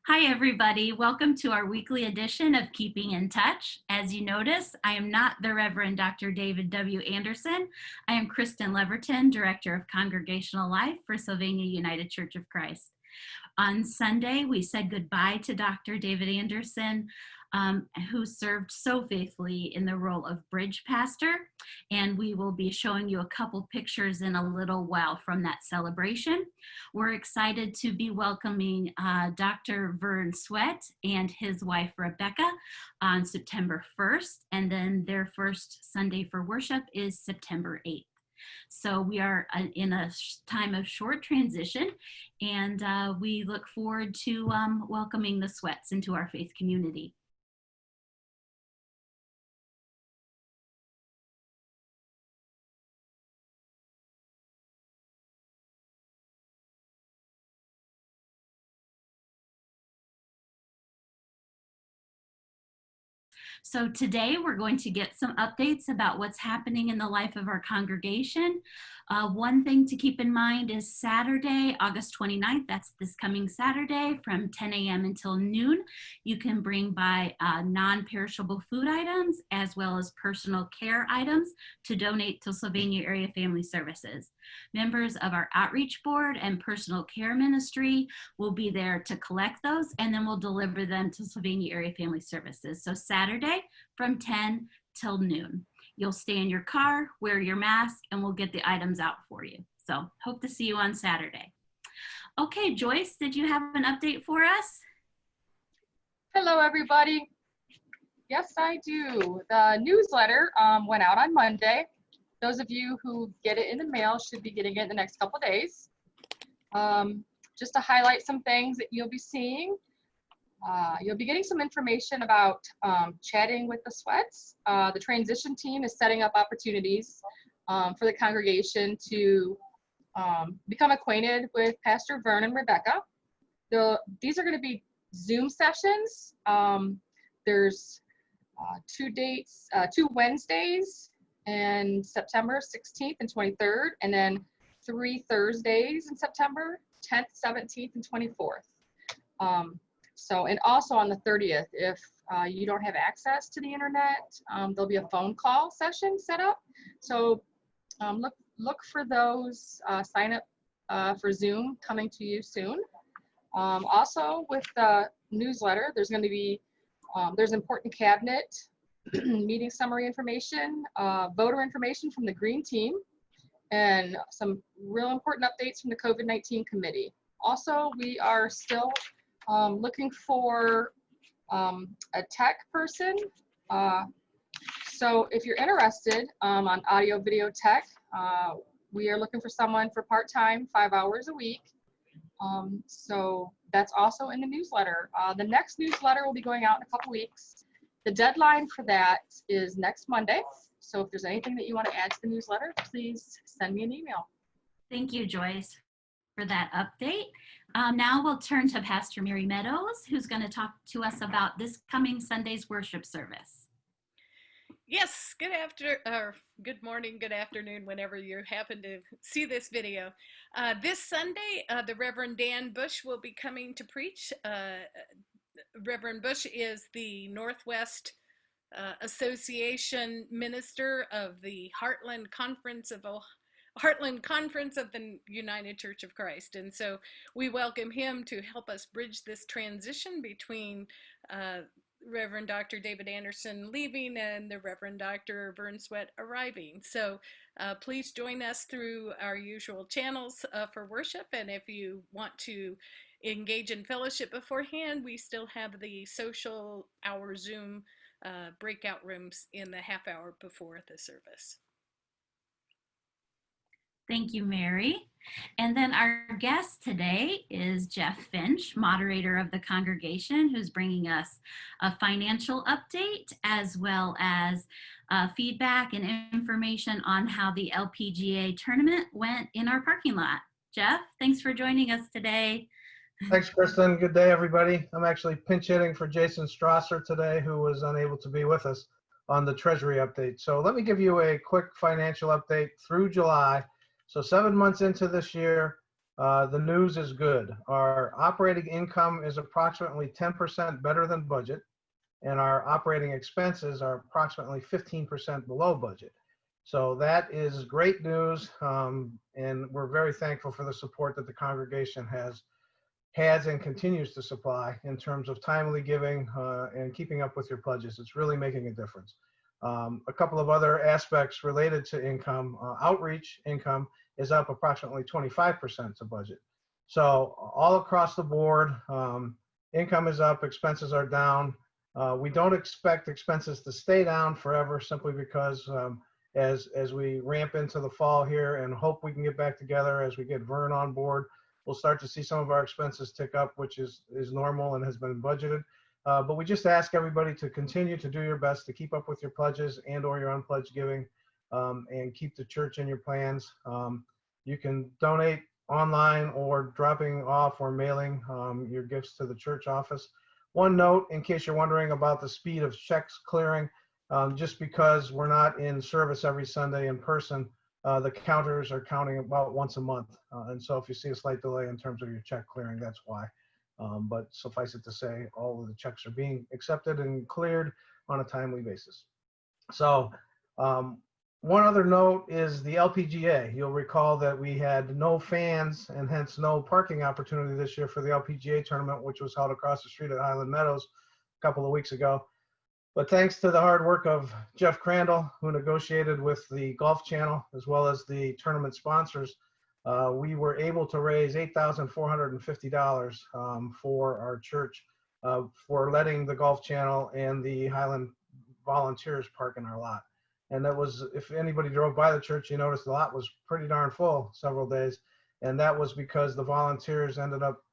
Hi, everybody. Welcome to our weekly edition of Keeping in Touch. As you notice, I am not the Reverend Dr. David W. Anderson. I am Kristen Leverton, Director of Congregational Life for Sylvania United Church of Christ. On Sunday, we said goodbye to Dr. David Anderson, who served so faithfully in the role of bridge pastor. And we will be showing you a couple pictures in a little while from that celebration. We're excited to be welcoming Dr. Vern Sweat and his wife, Rebecca, on September 1st. And then their first Sunday for worship is September 8th. So we are in a time of short transition, and we look forward to welcoming the Sweats into our faith community. So today we're going to get some updates about what's happening in the life of our congregation. One thing to keep in mind is Saturday, August 29th, that's this coming Saturday from 10 a.m. until noon. You can bring by non-perishable food items as well as personal care items to donate to Sylvania Area Family Services. Members of our outreach board and personal care ministry will be there to collect those, and then we'll deliver them to Sylvania Area Family Services. So Saturday from 10 till noon. You'll stay in your car, wear your mask, and we'll get the items out for you. So hope to see you on Saturday. Okay, Joyce, did you have an update for us? Hello, everybody. Yes, I do. The newsletter went out on Monday. Those of you who get it in the mail should be getting it in the next couple days. Just to highlight some things that you'll be seeing. You'll be getting some information about chatting with the Sweats. The transition team is setting up opportunities for the congregation to become acquainted with Pastor Vern and Rebecca. These are going to be Zoom sessions. There's two Wednesdays in September 16th and 23rd, and then 3 Thursdays in September, 10th, 17th, and 24th. And also on the 30th, if you don't have access to the internet, there'll be a phone call session set up. So look for those, sign up for Zoom coming to you soon. Also with the newsletter, there's going to be, there's important cabinet meeting summary information, voter information from the Green Team, and some real important updates from the COVID-19 committee. Also, we are still looking for a tech person. So if you're interested on audio video tech, we are looking for someone for part-time, 5 hours a week. So that's also in the newsletter. The next newsletter will be going out in a couple weeks. The deadline for that is next Monday. So if there's anything that you want to add to the newsletter, please send me an email. Thank you, Joyce, for that update. Now we'll turn to Pastor Mary Meadows, who's going to talk to us about this coming Sunday's worship service. Yes, good morning, good afternoon, whenever you happen to see this video. This Sunday, the Reverend Dan Bush will be coming to preach. Reverend Bush is the Northwest Association minister of the Heartland Conference of the United Church of Christ. And so we welcome him to help us bridge this transition between Reverend Dr. David Anderson leaving and the Reverend Dr. Vern Sweat arriving. So please join us through our usual channels for worship. And if you want to engage in fellowship beforehand, we still have the social hour Zoom breakout rooms in the half hour before the service. Thank you, Mary. And then our guest today is Jeff Finch, moderator of the congregation, who's bringing us a financial update as well as feedback and information on how the LPGA tournament went in our parking lot. Jeff, thanks for joining us today. Thanks, Kristen. Good day, everybody. I'm actually pinch hitting for Jason Strasser today, who was unable to be with us on the Treasury update. So let me give you a quick financial update through July. So 7 months into this year, The news is good. Our operating income is approximately 10% better than budget, and our operating expenses are approximately 15% below budget. So that is great news, and we're very thankful for the support that the congregation has and continues to supply in terms of timely giving and keeping up with your pledges. It's really making a difference. A couple of other aspects related to income, outreach income is up approximately 25% to budget. So all across the board, income is up, expenses are down. We don't expect expenses to stay down forever, simply because as we ramp into the fall here and hope we can get back together as we get Vern on board, we'll start to see some of our expenses tick up, which is normal and has been budgeted. But we just ask everybody to continue to do your best to keep up with your pledges and or your unpledged giving, and keep the church in your plans. You can donate online or dropping off or mailing your gifts to the church office. One note, in case you're wondering about the speed of checks clearing, just because we're not in service every Sunday in person, the counters are counting about once a month. And so if you see a slight delay in terms of your check clearing, that's why. But suffice it to say, all of the checks are being accepted and cleared on a timely basis. So one other note is the LPGA. You'll recall that we had no fans and hence no parking opportunity this year for the LPGA tournament, which was held across the street at Highland Meadows a couple of weeks ago. But thanks to the hard work of Jeff Crandall, who negotiated with the Golf Channel as well as the tournament sponsors, we were able to raise $8,450 for our church for letting the Golf Channel and the Highland volunteers park in our lot. And that was, if anybody drove by the church, you noticed the lot was pretty darn full several days. And that was because the volunteers ended up,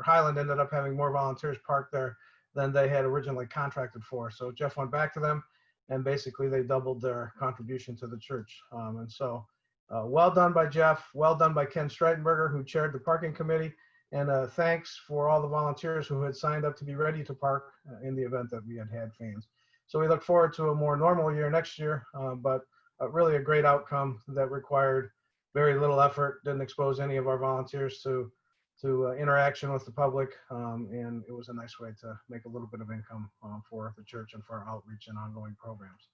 Highland ended up having more volunteers parked there than they had originally contracted for. So Jeff went back to them and basically they doubled their contribution to the church. And so well done by Jeff, well done by Ken Streitenberger, who chaired the parking committee, and thanks for all the volunteers who had signed up to be ready to park in the event that we had fans. So we look forward to a more normal year next year, but really a great outcome that required very little effort, didn't expose any of our volunteers to interaction with the public, and it was a nice way to make a little bit of income for the church and for our outreach and ongoing programs.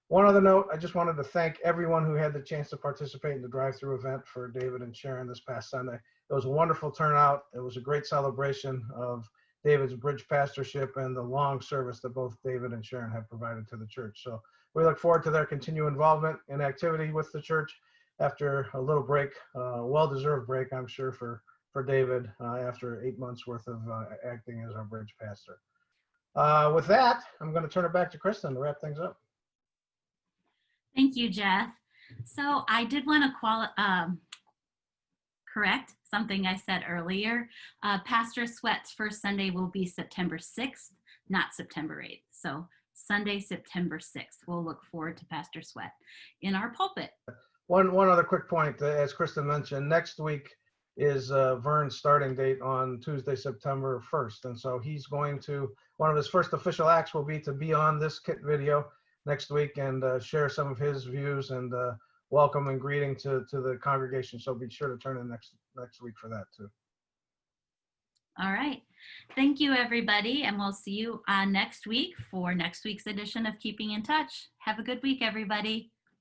One other note, I just wanted to thank everyone who had the chance to participate in the drive-through event for David and Sharon this past Sunday. It was a wonderful turnout. It was a great celebration of David's bridge pastorship and the long service that both David and Sharon have provided to the church. So we look forward to their continued involvement and activity with the church after a little break, well-deserved break, I'm sure, for David after 8 months worth of acting as our bridge pastor. With that, I'm going to turn it back to Kristen to wrap things up. Thank you, Jeff. So I did want to correct something I said earlier. Pastor Sweat's first Sunday will be September 6th, not September 8th. So Sunday, September 6th. We'll look forward to Pastor Sweat in our pulpit. One other quick point, as Kristen mentioned, next week is Vern's starting date on Tuesday, September 1st. And so he's going to, one of his first official acts will be to be on this kit video next week and share some of his views and welcome and greeting to the congregation. So be sure to turn in next week for that too. All right. Thank you, everybody. And we'll see you next week for next week's edition of Keeping in Touch. Have a good week, everybody.